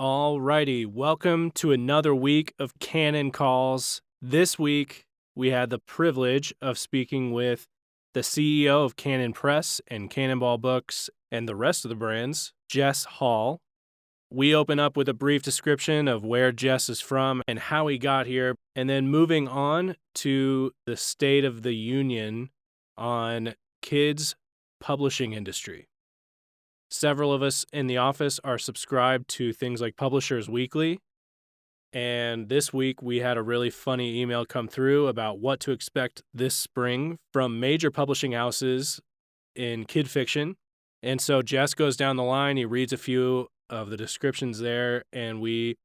Alrighty, welcome to another week of Cannon Calls. This week, we had the privilege of speaking with the CEO of Cannon Press and Cannonball Books and the rest of the brands, Jess Hall. We open up with a brief description of where Jess is from and how he got here, and then moving on to the state of the union on kids' publishing industry. Several of us in the office are subscribed to things like Publishers Weekly, and this week we had a really funny email come through about what to expect this spring from major publishing houses in kid fiction. And so Jess goes down the line, he reads a few of the descriptions there, and we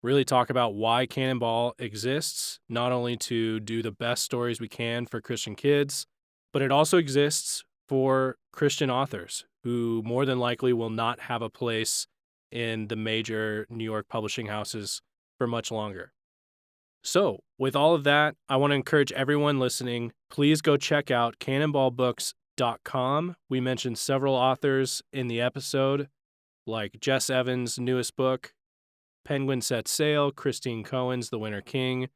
really talk about why Cannonball exists, not only to do the best stories we can for Christian kids, but it also exists for Christian authors who more than likely will not have a place in the major New York publishing houses for much longer. So, with all of that, I want to encourage everyone listening, please go check out cannonballbooks.com. We mentioned several authors in the episode, like Jess Evans' newest book, Penguin Set Sail, Christine Cohen's The Winter King,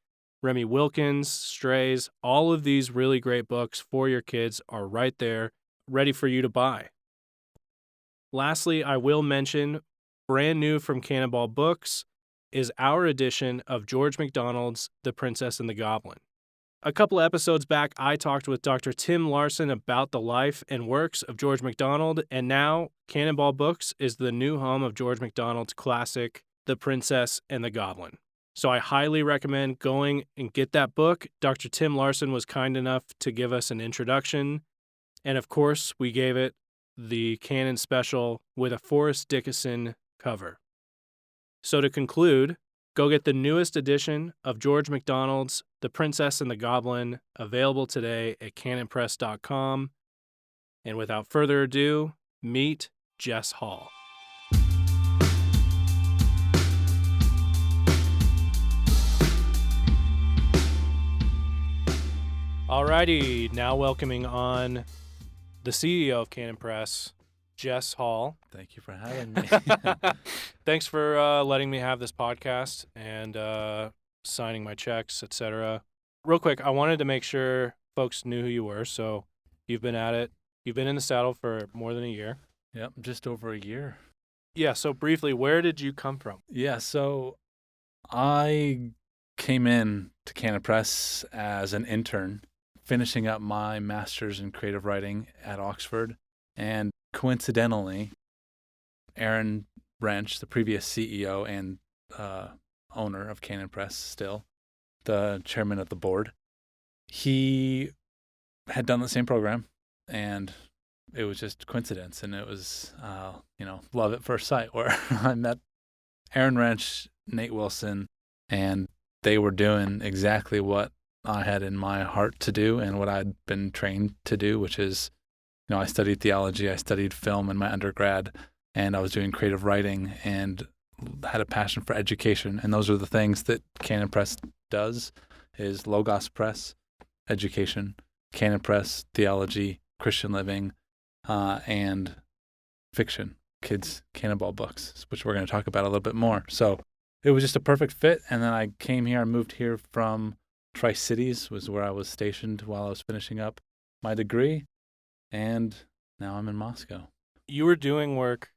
Remy Wilkins' Strays. All of these really great books for your kids are right there, ready for you to buy. Lastly, I will mention, brand new from Cannonball Books is our edition of George MacDonald's The Princess and the Goblin. A couple episodes back, I talked with Dr. Tim Larson about the life and works of George MacDonald, and now Cannonball Books is the new home of George MacDonald's classic, The Princess and the Goblin. So I highly recommend going and get that book. Dr. Tim Larson was kind enough to give us an introduction, and of course, we gave it the Canon special with a Forrest Dickinson cover. So to conclude, go get the newest edition of George MacDonald's The Princess and the Goblin, available today at cannonpress.com. And without further ado, meet Jess Hall. Alrighty, now welcoming on the CEO of Cannon Press, Jess Hall. Thank you for having me. Thanks for letting me have this podcast and signing my checks, etc. Real quick, I wanted to make sure folks knew who you were. So you've been at it. You've been in the saddle for more than a year. Yep, just over a year. Yeah, so briefly, where did you come from? Yeah, so I came in to Cannon Press as an intern, finishing up my master's in creative writing at Oxford. And coincidentally, Aaron Wrench, the previous CEO and owner of Cannon Press still, the chairman of the board, he had done the same program, and it was just coincidence. And it was, love at first sight, where I met Aaron Wrench, Nate Wilson, and they were doing exactly what I had in my heart to do and what I'd been trained to do, which is, I studied theology, I studied film in my undergrad, and I was doing creative writing and had a passion for education. And those are the things that Cannon Press does, is Logos Press, education, Cannon Press, theology, Christian living, and fiction, kids' Cannonball books, which we're going to talk about a little bit more. So it was just a perfect fit. And then I came here, I moved here from Tri-Cities, was where I was stationed while I was finishing up my degree. And now I'm in Moscow. You were doing work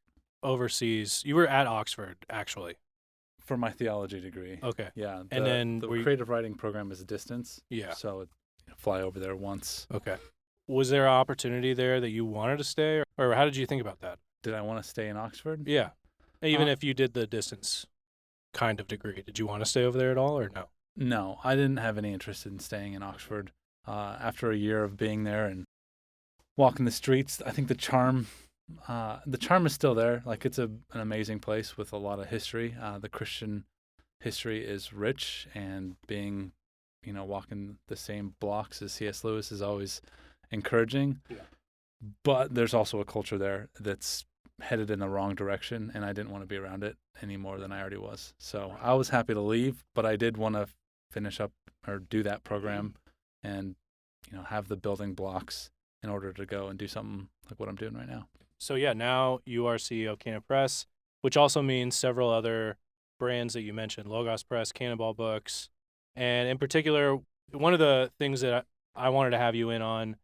overseas. You were at Oxford, actually. For my theology degree. Okay. Yeah. And then the creative writing program is a distance. Yeah. So fly over there once. Okay. Was there an opportunity there that you wanted to stay, or how did you think about that? Did I want to stay in Oxford? Yeah. Even if you did the distance kind of degree, did you want to stay over there at all, or no? No, I didn't have any interest in staying in Oxford. After a year of being there and walking the streets, I think the charm is still there. Like, it's an amazing place with a lot of history. The Christian history is rich, and being, walking the same blocks as C.S. Lewis is always encouraging. Yeah. But there's also a culture there that's headed in the wrong direction, and I didn't want to be around it any more than I already was. So I was happy to leave, but I did want to finish up or do that program and, have the building blocks in order to go and do something like what I'm doing right now. So yeah, now you are CEO of Cannon Press. which also means several other brands that you mentioned, Logos Press, Cannonball Books. And in particular, one of the things that I wanted to have you in on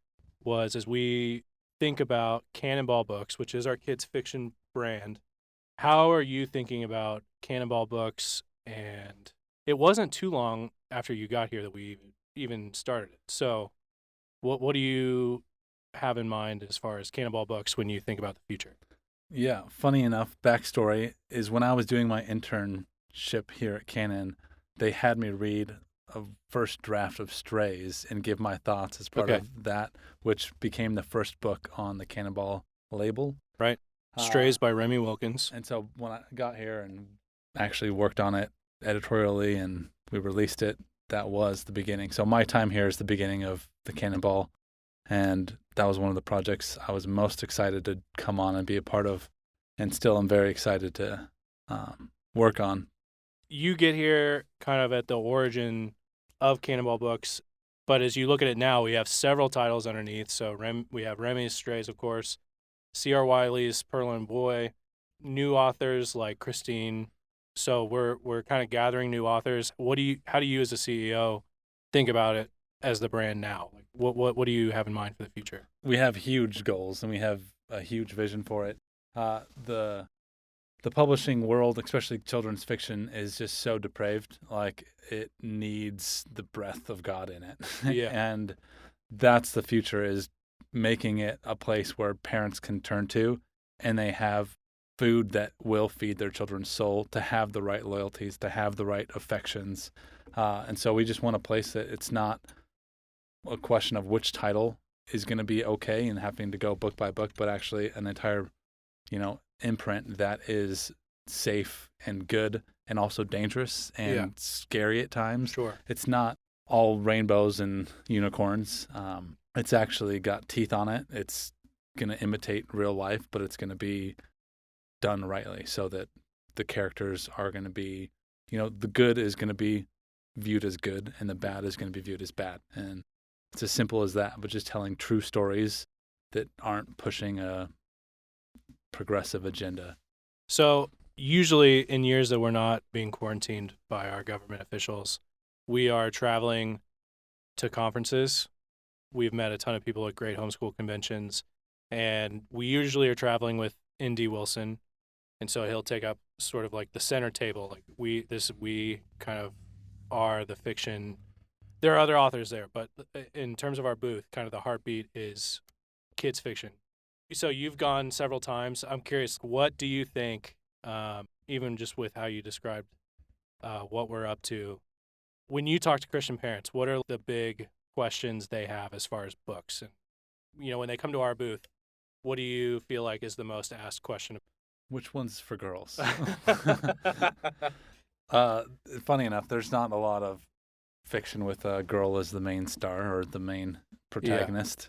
was as we think about Cannonball Books, which is our kids' fiction brand, how are you thinking about Cannonball Books? And it wasn't too long after you got here that we even started it. So what do you have in mind as far as Cannonball Books when you think about the future? Yeah, funny enough, backstory is when I was doing my internship here at Canon, they had me read a first draft of Strays and give my thoughts as part of that, which became the first book on the Cannonball label. Right. Strays by Remy Wilkins. And so when I got here and actually worked on it editorially and we released it, that was the beginning. So my time here is the beginning of the Cannonball. And that was one of the projects I was most excited to come on and be a part of. And still I'm very excited to work on. You get here kind of at the origin of Cannonball Books, but as you look at it now, we have several titles underneath. So we have Remy's Strays, of course, C.R. Wiley's Pearl and Boy, new authors like Christine. So we're kind of gathering new authors. How do you as a CEO think about it as the brand now? Like what do you have in mind for the future? We have huge goals and we have a huge vision for it. The publishing world, especially children's fiction, is just so depraved. Like it needs the breath of God in it. Yeah. And that's the future, is making it a place where parents can turn to and they have food that will feed their children's soul, to have the right loyalties, to have the right affections. And so we just want a place that it's not a question of which title is going to be okay and having to go book by book, but actually an entire, imprint that is safe and good and also dangerous and scary at times. Sure. It's not all rainbows and unicorns. It's actually got teeth on it. It's going to imitate real life, but it's going to be done rightly so that the characters are going to be, the good is going to be viewed as good and the bad is going to be viewed as bad. And it's as simple as that, but just telling true stories that aren't pushing a progressive agenda. So usually in years that we're not being quarantined by our government officials, we are traveling to conferences. We've met a ton of people at great homeschool conventions, and we usually are traveling with Indy Wilson. And so he'll take up sort of like the center table. Like we kind of are the fiction. There are other authors there, but in terms of our booth, kind of the heartbeat is kids fiction. So you've gone several times. I'm curious, what do you think, even just with how you described what we're up to, when you talk to Christian parents, what are the big questions they have as far as books? And, when they come to our booth, what do you feel like is the most asked question? Which one's for girls? Funny enough, there's not a lot of fiction with a girl as the main star or the main protagonist.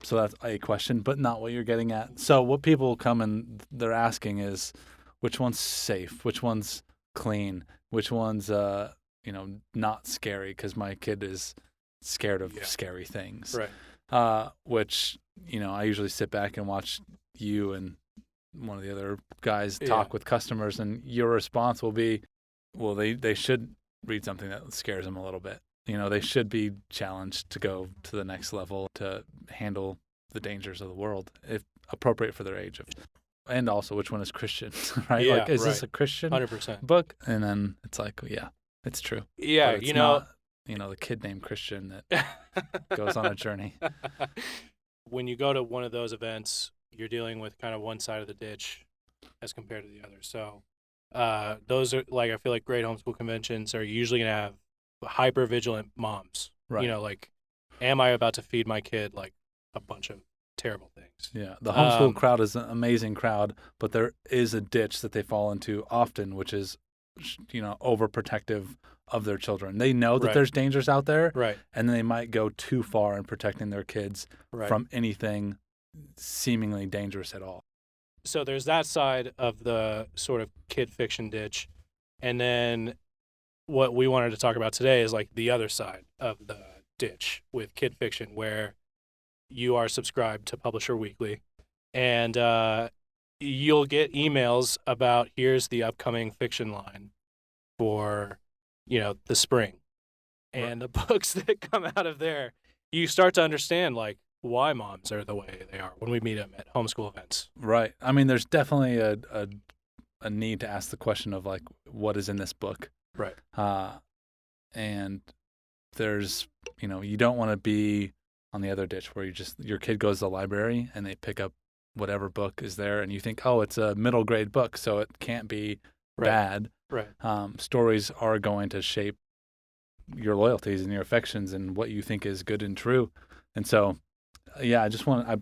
So that's a question, but not what you're getting at. So what people come and they're asking is, which one's safe? Which one's clean? Which one's, not scary? Because my kid is scared of scary things. Right. Which, I usually sit back and watch you and one of the other guys talk with customers, and your response will be, well, they should read something that scares them a little bit. They should be challenged to go to the next level to handle the dangers of the world, if appropriate for their age. And also, which one is Christian, right? Yeah, like, is this a Christian 100% book? And then it's like, it's true. Yeah, but it's not, the kid named Christian that goes on a journey. When you go to one of those events, you're dealing with kind of one side of the ditch as compared to the other. So those are, like, I feel like great homeschool conventions are usually going to have hyper vigilant moms. Right. Like, am I about to feed my kid like a bunch of terrible things? Yeah, the homeschool crowd is an amazing crowd, but there is a ditch that they fall into often, which is, overprotective of their children. They know that there's dangers out there, right? And they might go too far in protecting their kids from anything seemingly dangerous at all. So there's that side of the sort of kid fiction ditch, and then what we wanted to talk about today is like the other side of the ditch with kid fiction, where you are subscribed to Publisher Weekly, and you'll get emails about here's the upcoming fiction line for, the spring. And the books that come out of there, you start to understand like why moms are the way they are when we meet them at homeschool events. Right. I mean, there's definitely a need to ask the question of like, what is in this book? Right. And there's, you don't want to be on the other ditch where your kid goes to the library and they pick up whatever book is there and you think, oh, it's a middle grade book, so it can't be bad. Right. Stories are going to shape your loyalties and your affections and what you think is good and true. And so, yeah, I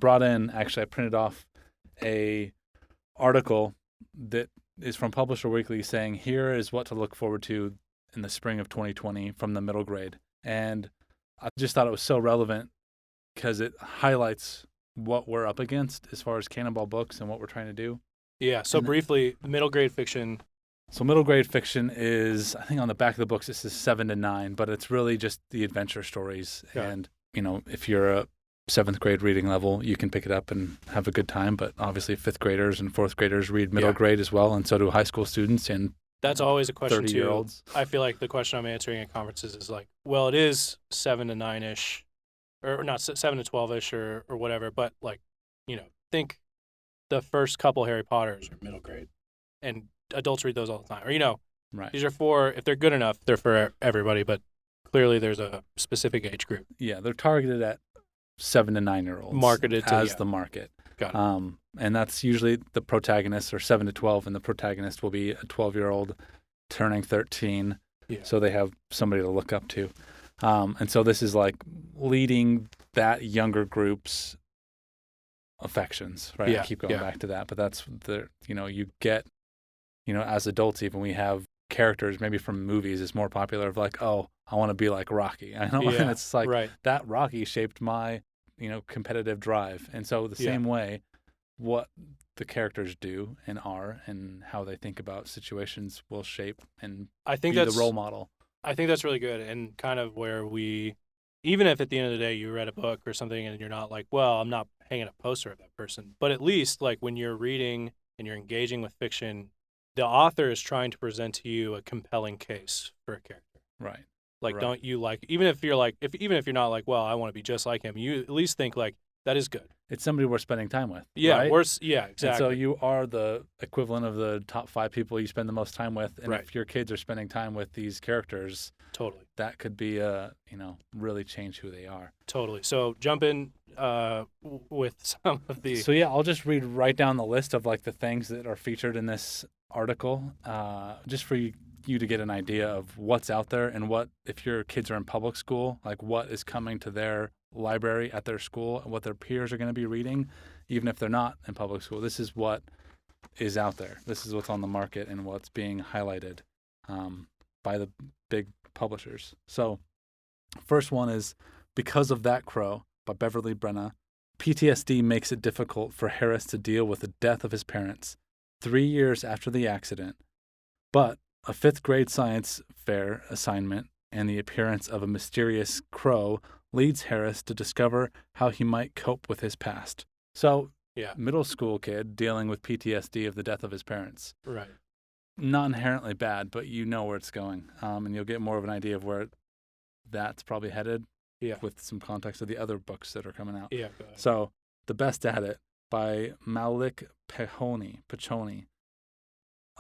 printed off a article that is from Publisher Weekly saying, here is what to look forward to in the spring of 2020 from the middle grade. And I just thought it was so relevant because it highlights what we're up against as far as Cannonball books and what we're trying to do. Yeah. So briefly, middle grade fiction. So middle grade fiction is, I think on the back of the books, it says 7 to 9, but it's really just the adventure stories. Yeah. And, if you're a 7th grade reading level, you can pick it up and have a good time. But obviously 5th graders and 4th graders read middle grade as well. And so do high school students and that's always a question 30-year-olds. Too. I feel like the question I'm answering at conferences is like, well, it is 7 to 9-ish or not 7 to 12-ish or whatever. But like, think the first couple Harry Potters are middle grade and adults read those all the time. Or, right. These are for, if they're good enough, they're for everybody. But clearly there's a specific age group. Yeah, they're targeted at 7 to 9-year-olds. Marketed to as the market. Got it. And that's usually the protagonists are 7 to 12, and the protagonist will be a 12-year-old turning 13. Yeah. So they have somebody to look up to. And so this is like leading that younger group's affections, right? Yeah. I keep going back to that, but that's you get, as adults even, we have characters maybe from movies is more popular of like, oh, I want to be like Rocky. I know, and it's like that Rocky shaped my, competitive drive. And so the same way, what the characters do and are and how they think about situations will shape and I think be the role model. I think that's really good and kind of where even if at the end of the day you read a book or something and you're not like, well, I'm not hanging a poster of that person, but at least like when you're reading and you're engaging with fiction, the author is trying to present to you a compelling case for a character. Right. Like, don't you like, even if you're not like, well, I want to be just like him, you at least think like, that is good. It's somebody we're spending time with. Yeah, right? Exactly. And so you are the equivalent of the top 5 people you spend the most time with. And if your kids are spending time with these characters, totally, that could be really change who they are. Totally. So jump in with some of the. So I'll just read right down the list of like the things that are featured in this article, just for you to get an idea of what's out there and what, if your kids are in public school, like what is coming to their library at their school and what their peers are going to be reading, even if they're not in public school. This is what is out there. This is what's on the market and what's being highlighted by the big publishers. So first one is Because of That Crow by Beverly Brenna. PTSD makes it difficult for Harris to deal with the death of his parents 3 years after the accident, but a 5th grade science fair assignment and the appearance of a mysterious crow leads Harris to discover how he might cope with his past. So, middle school kid dealing with PTSD of the death of his parents. Right. Not inherently bad, but you know where it's going. And you'll get more of an idea of where that's probably headed with some context of the other books that are coming out. Yeah, go ahead. So, The Best at It by Malik Pechoni.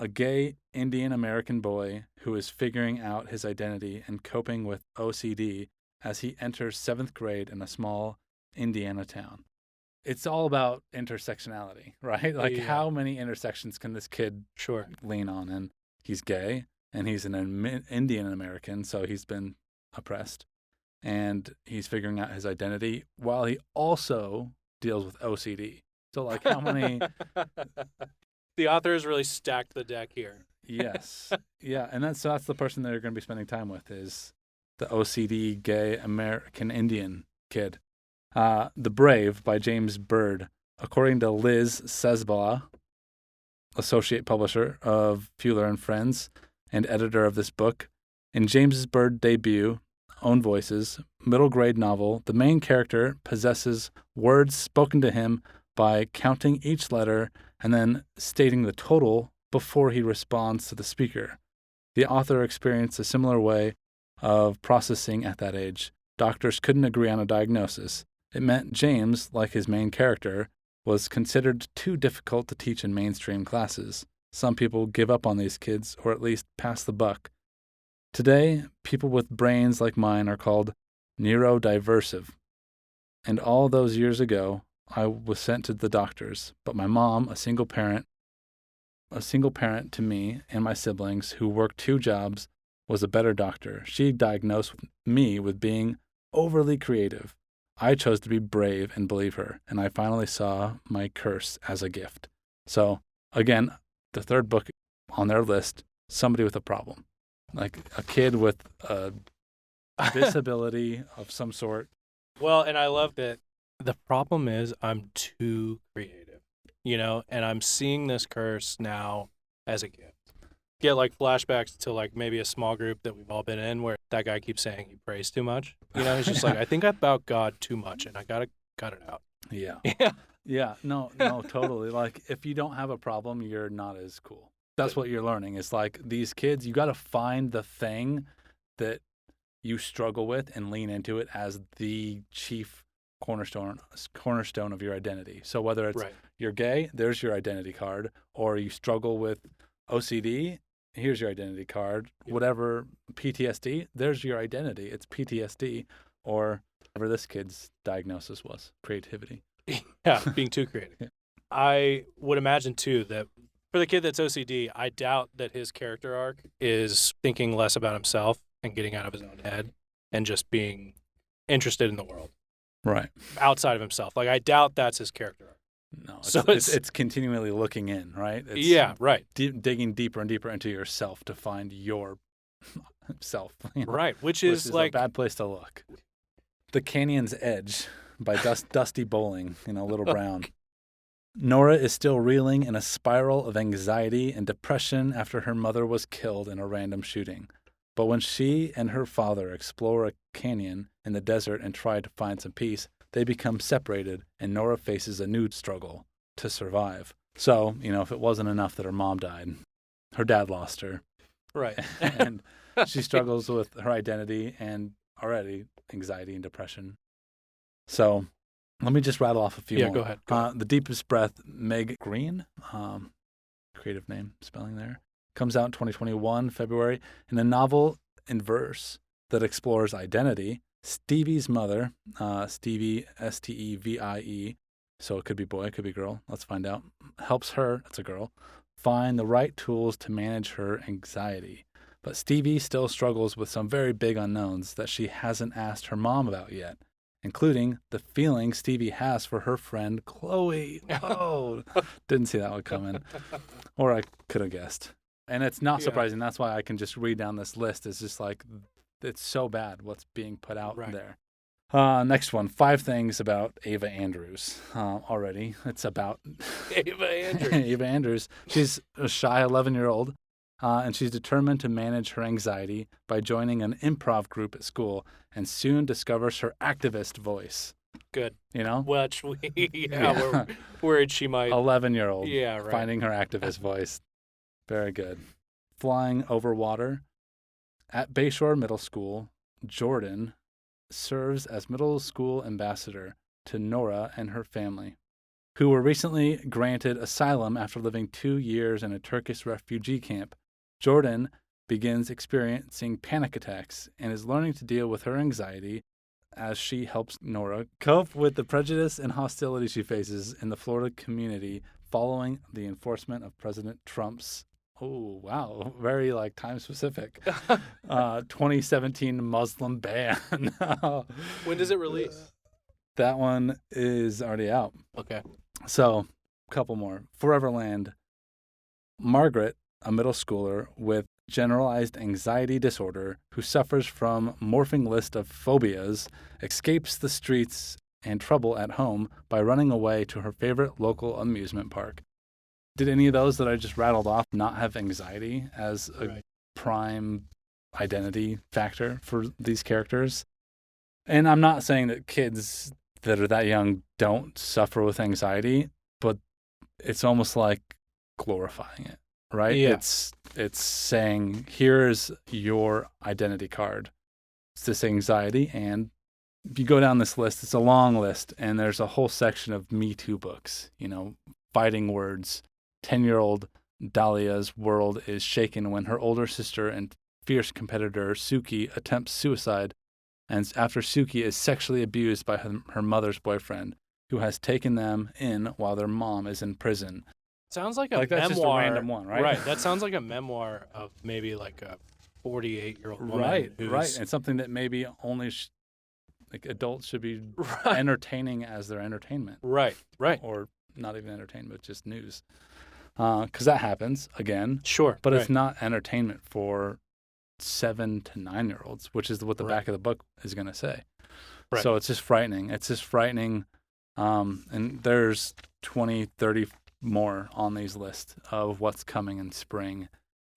A gay Indian American boy who is figuring out his identity and coping with OCD as he enters 7th grade in a small Indiana town. It's all about intersectionality, right? Like how many intersections can this kid lean on? And he's gay and he's an Indian American, so he's been oppressed. And he's figuring out his identity while he also deals with OCD. So like how many... The author has really stacked the deck here. Yes. Yeah. And that's the person they're going to be spending time with is the OCD gay American Indian kid. The Brave by James Bird. According to Liz Sesbala, associate publisher of Fuller and Friends and editor of this book, in James Bird debut, Own Voices, middle grade novel, the main character possesses words spoken to him by counting each letter and then stating the total before he responds to the speaker. The author experienced a similar way of processing at that age. Doctors couldn't agree on a diagnosis. It meant James, like his main character, was considered too difficult to teach in mainstream classes. Some people give up on these kids, or at least pass the buck. Today, people with brains like mine are called neurodiversive. And all those years ago, I was sent to the doctors, but my mom, a single parent to me and my siblings who worked 2 jobs, was a better doctor. She diagnosed me with being overly creative. I chose to be brave and believe her, and I finally saw my curse as a gift. So, again, the third book on their list, somebody with a problem. Like a kid with a disability of some sort. Well, and I love that the problem is I'm too creative, and I'm seeing this curse now as a gift. Get like flashbacks to like maybe a small group that we've all been in where that guy keeps saying he prays too much. He's just like, I think I about God too much and I gotta cut it out. Yeah. Yeah. Yeah. No, totally. Like if you don't have a problem, you're not as cool. That's what you're learning. It's like these kids, you got to find the thing that you struggle with and lean into it as the chief cornerstone of your identity. So whether it's you're gay, there's your identity card, or you struggle with OCD, here's your identity card. Whatever, PTSD, there's your identity. It's PTSD, or whatever this kid's diagnosis was, creativity. Yeah, being too creative. Yeah. I would imagine too that for the kid that's OCD, I doubt that his character arc is thinking less about himself and getting out of his own head and just being interested in the world. Right. Outside of himself. Like, I doubt that's his character arc. No, So it's continually looking in, right? Digging deeper and deeper into yourself to find your self. Right, which is like a bad place to look. The Canyon's Edge by Dusty Bowling, Little Brown. Nora is still reeling in a spiral of anxiety and depression after her mother was killed in a random shooting. But when she and her father explore a canyon in the desert and try to find some peace, they become separated, and Nora faces a new struggle to survive. So, if it wasn't enough that her mom died, her dad lost her. Right. And she struggles with her identity and already anxiety and depression. So let me just rattle off a few more. Go ahead. The Deepest Breath, Meg Green, creative name, spelling there, comes out in 2021, February, in a novel in verse that explores identity. Stevie's mother, Stevie, Stevie, so it could be boy, it could be girl, let's find out, helps her, that's a girl, find the right tools to manage her anxiety. But Stevie still struggles with some very big unknowns that she hasn't asked her mom about yet, including the feeling Stevie has for her friend Chloe. Oh, didn't see that one coming. Or I could have guessed. And it's not surprising. That's why I can just read down this list. It's just like, it's so bad what's being put out there. Next one, 5 things about Ava Andrews. Already, it's about Ava Andrews. Ava Andrews. She's a shy 11-year-old, and she's determined to manage her anxiety by joining an improv group at school, and soon discovers her activist voice. Good. Which we're worried she might. 11-year-old. Finding her activist voice. Very good. Flying over water. At Bayshore Middle School, Jordan serves as middle school ambassador to Nora and her family, who were recently granted asylum after living 2 years in a Turkish refugee camp. Jordan begins experiencing panic attacks and is learning to deal with her anxiety as she helps Nora cope with the prejudice and hostility she faces in the Florida community following the enforcement of President Trump's very time specific 2017 Muslim ban. When does it release? That one is already out. Okay. So, a couple more. Foreverland. Margaret, a middle schooler with generalized anxiety disorder who suffers from morphing list of phobias, escapes the streets and trouble at home by running away to her favorite local amusement park. Did any of those that I just rattled off not have anxiety as a prime identity factor for these characters? And I'm not saying that kids that are that young don't suffer with anxiety, but it's almost like glorifying it, right? Yeah. It's saying, here's your identity card. It's this anxiety, and if you go down this list, it's a long list, and there's a whole section of Me Too books, fighting words. 10-year-old Dahlia's world is shaken when her older sister and fierce competitor Suki attempts suicide, and after Suki is sexually abused by her mother's boyfriend, who has taken them in while their mom is in prison. Sounds like a Like, that's just a memoir. random one, right? Right. That sounds like a memoir of maybe like a 48-year-old woman. Right, who's... right. And something that maybe only adults should be Right. entertaining as their entertainment. Right. Or not even entertainment, just news. Because that happens, again. Sure. But it's not entertainment for 7 to 9-year-olds, which is what the back of the book is going to say. Right. So it's just frightening. And there's 20, 30 more on these lists of what's coming in spring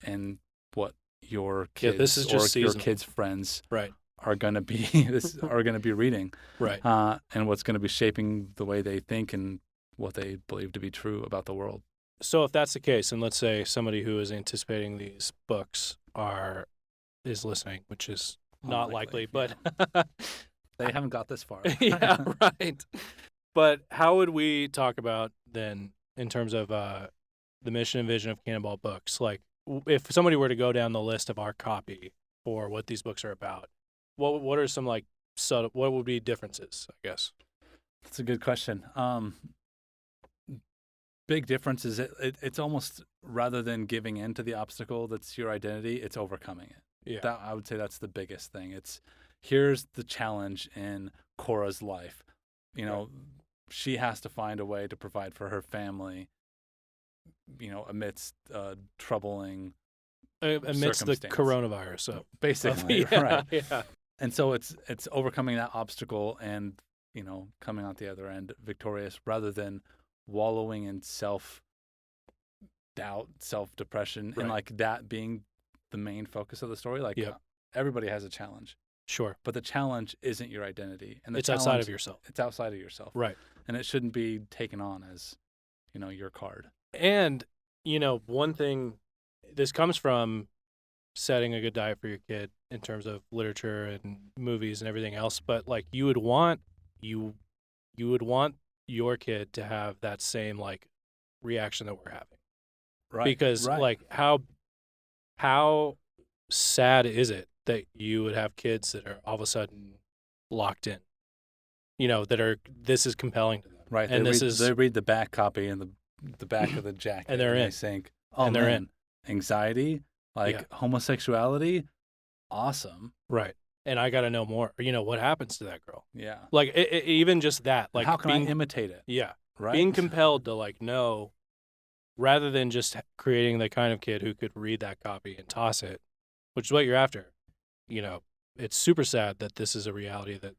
and what your kids this is just your seasonal. kids' friends Right. are going to be reading. Right. And what's going to be shaping the way they think and what they believe to be true about the world. So if that's the case, and let's say somebody who is anticipating these books is listening, which is not likely, but they haven't got this far. Yeah, right. But how would we talk about then in terms of the mission and vision of Cannonball Books? Like, if somebody were to go down the list of our copy for what these books are about, what are some like subtle? What would be differences? I guess that's a good question. Big difference is it's almost, rather than giving in to the obstacle that's your identity, it's overcoming it. Yeah. I would say that's the biggest thing. It's, here's the challenge in Cora's life. She has to find a way to provide for her family, amidst troubling amidst the coronavirus. So basically, yeah, right. Yeah. And so it's overcoming that obstacle and, coming out the other end victorious, rather than wallowing in self-doubt, self-depression, and like that being the main focus of the story. Like, everybody has a challenge. Sure. But the challenge isn't your identity. And it's outside of yourself. It's outside of yourself. Right. And it shouldn't be taken on as, your card. And, one thing, this comes from setting a good diet for your kid in terms of literature and movies and everything else. But like you would want your kid to have that same like reaction that we're having. Right. Because like how sad is it that you would have kids that are all of a sudden locked in, this is compelling to them. Right. And they read the back copy and the back of the jacket, and they're in. They think, oh, and they're in. Anxiety, homosexuality, awesome. Right. And I got to know more. What happens to that girl? Yeah. Like even just that. Like, how can I imitate it? Yeah. Right. Being compelled to like know, rather than just creating the kind of kid who could read that copy and toss it, which is what you're after. It's super sad that this is a reality that,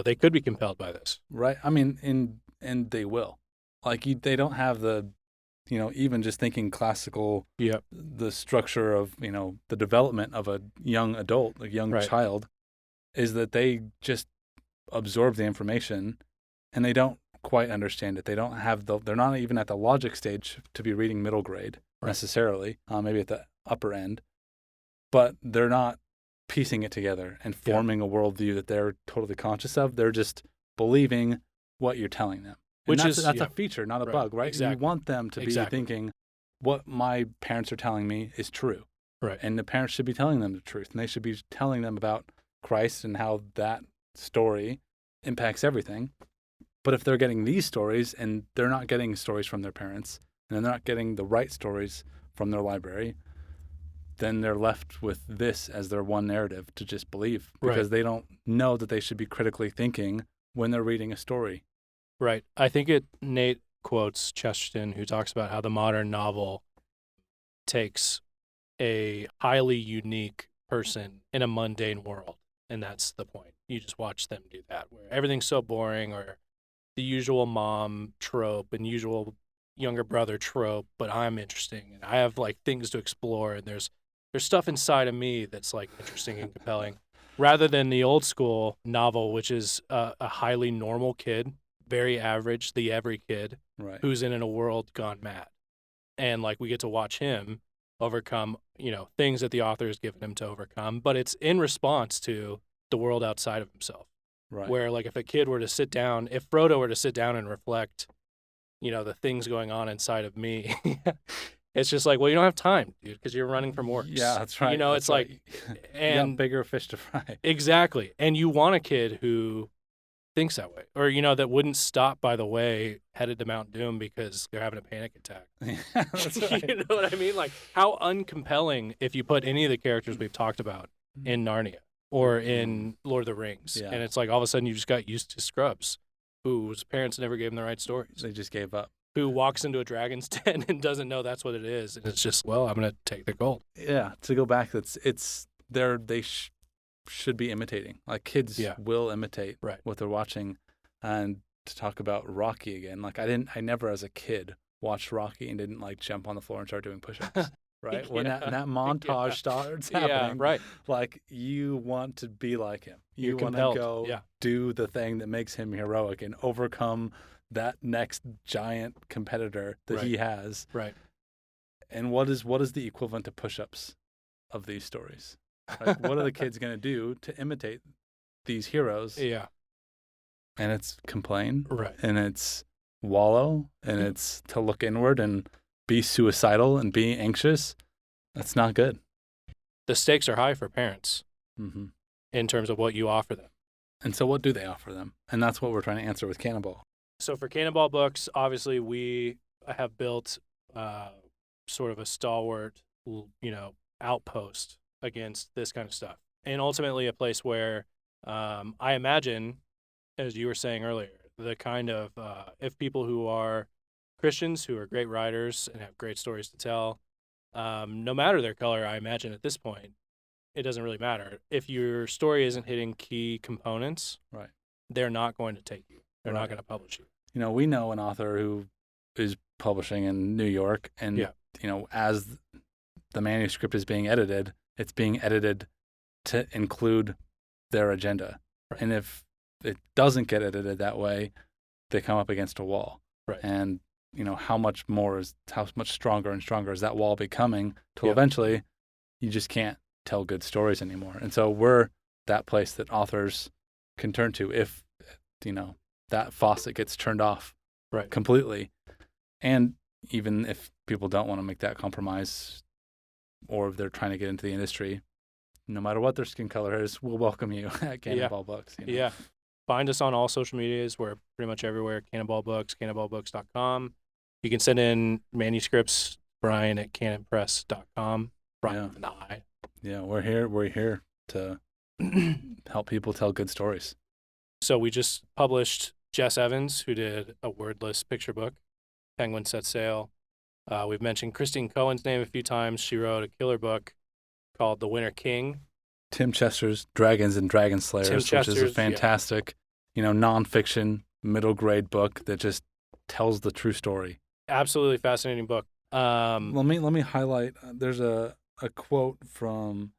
they could be compelled by this. Right. I mean, and they will. Like, they don't have the, even just thinking classical, the structure of, the development of a young adult, a young child, is that they just absorb the information and they don't quite understand it. They don't have they're not even at the logic stage to be reading middle grade necessarily, maybe at the upper end, but they're not piecing it together and forming a worldview that they're totally conscious of. They're just believing what you're telling them. And that's a feature, not a bug, right? Exactly. You want them to be thinking, what my parents are telling me is true. Right. And the parents should be telling them the truth. And they should be telling them about Christ and how that story impacts everything. But if they're getting these stories and they're not getting stories from their parents, and they're not getting the right stories from their library, then they're left with this as their one narrative to just believe, because they don't know that they should be critically thinking when they're reading a story. Right. I think Nate quotes Chesterton, who talks about how the modern novel takes a highly unique person in a mundane world. And that's the point. You just watch them do that, where everything's so boring, or the usual mom trope and usual younger brother trope, but I'm interesting and I have like things to explore, and there's stuff inside of me that's like interesting and compelling, rather than the old school novel, which is a highly normal kid, very average, the every kid, Right. who's in a world gone mad. And like we get to watch him overcome, things that the author has given him to overcome, but it's in response to the world outside of himself. Right. Where like if Frodo were to sit down and reflect, the things going on inside of me, it's just like, well, you don't have time, dude, because you're running from orcs. Yeah, that's right. It's right. like, you got bigger fish to fry. Exactly. And you want a kid who thinks that way, or, that wouldn't stop by the way headed to Mount Doom because they're having a panic attack. That's right. You know what I mean? Like how uncompelling if you put any of the characters we've talked about in Narnia or in Lord of the Rings. Yeah. And it's like all of a sudden you just got used to scrubs whose parents never gave them the right stories. They just gave up. Who walks into a dragon's den and doesn't know that's what it is. And it's just, well, I'm going to take the gold. Yeah. To go back, they should be imitating. Like kids will imitate what they're watching. And to talk about Rocky again, like I never as a kid watched Rocky and didn't like jump on the floor and start doing push-ups. Right? When that montage starts happening, right. like you want to be like him. You're want compelled. to go do the thing that makes him heroic and overcome that next giant competitor that he has. Right. And what is the equivalent to push-ups of these stories? Like, what are the kids going to do to imitate these heroes? Yeah. And it's complain. Right. And it's wallow. And it's to look inward and be suicidal and be anxious. That's not good. The stakes are high for parents in terms of what you offer them. And so what do they offer them? And that's what we're trying to answer with Cannonball. So for Cannonball Books, obviously we have built sort of a stalwart, outpost against this kind of stuff. And ultimately a place where I imagine, as you were saying earlier, the kind of, if people who are Christians who are great writers and have great stories to tell, no matter their color, I imagine at this point, it doesn't really matter. If your story isn't hitting key components, they're not going to take you. They're not going to publish you. We know an author who is publishing in New York, and as the manuscript is being edited, it's being edited to include their agenda. Right. And if it doesn't get edited that way, they come up against a wall. Right. And how much stronger and stronger is that wall becoming till eventually you just can't tell good stories anymore. And so we're that place that authors can turn to if that faucet gets turned off completely. And even if people don't want to make that compromise, or if they're trying to get into the industry, no matter what their skin color is, we'll welcome you at Cannonball Books. Yeah. Find us on all social medias. We're pretty much everywhere. Cannonball Books, cannonballbooks.com. You can send in manuscripts, Brian at cannonpress.com. Brian with an I. Yeah, we're here to help people tell good stories. So we just published Jess Evans, who did a wordless picture book, Penguin Set Sail. We've mentioned Christine Cohen's name a few times. She wrote a killer book called The Winter King. Tim Chester's Dragons and Dragon Slayers, which is a fantastic, nonfiction middle grade book that just tells the true story. Absolutely fascinating book. Let me highlight. There's a quote from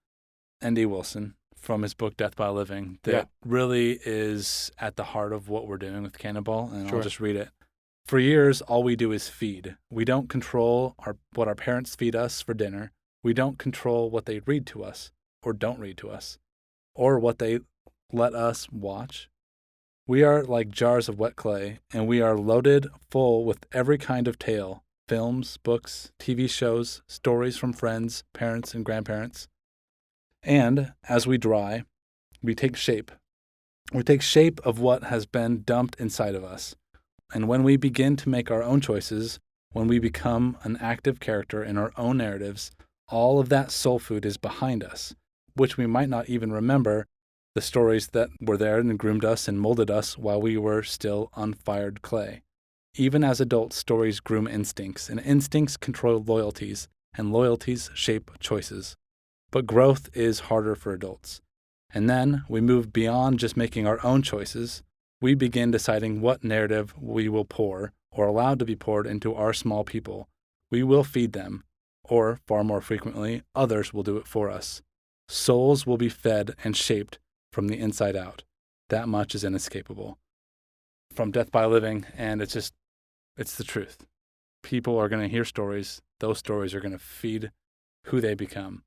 N.D. Wilson from his book Death by Living that really is at the heart of what we're doing with Cannonball, and I'll just read it. For years, all we do is feed. We don't control what our parents feed us for dinner. We don't control what they read to us or don't read to us, or what they let us watch. We are like jars of wet clay, and we are loaded full with every kind of tale, films, books, TV shows, stories from friends, parents, and grandparents. And as we dry, we take shape. We take shape of what has been dumped inside of us. And when we begin to make our own choices, when we become an active character in our own narratives, all of that soul food is behind us, which we might not even remember, the stories that were there and groomed us and molded us while we were still unfired clay. Even as adults, stories groom instincts, and instincts control loyalties, and loyalties shape choices. But growth is harder for adults. And then we move beyond just making our own choices. We begin deciding what narrative we will pour or allow to be poured into our small people. We will feed them, or far more frequently, others will do it for us. Souls will be fed and shaped from the inside out. That much is inescapable. From Death by Living, and it's It's the truth. People are going to hear stories. Those stories are going to feed who they become,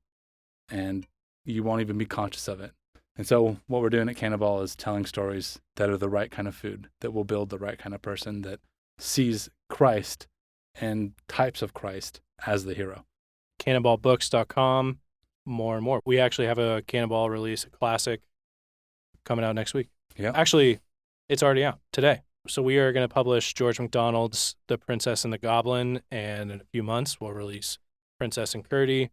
and you won't even be conscious of it. And so what we're doing at Cannonball is telling stories that are the right kind of food, that will build the right kind of person that sees Christ and types of Christ as the hero. Cannonballbooks.com, more and more. We actually have a Cannonball release, a classic, coming out next week. Yeah. Actually, it's already out today. So we are going to publish George MacDonald's The Princess and the Goblin, and in a few months we'll release Princess and Curdie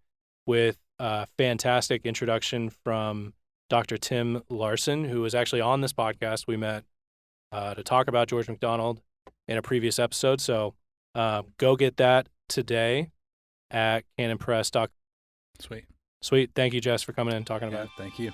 with a fantastic introduction from Dr. Tim Larson, who was actually on this podcast. We met to talk about George MacDonald in a previous episode. So go get that today at cannonpress.com. Sweet. Sweet. Thank you, Jess, for coming in and talking about it. Thank you.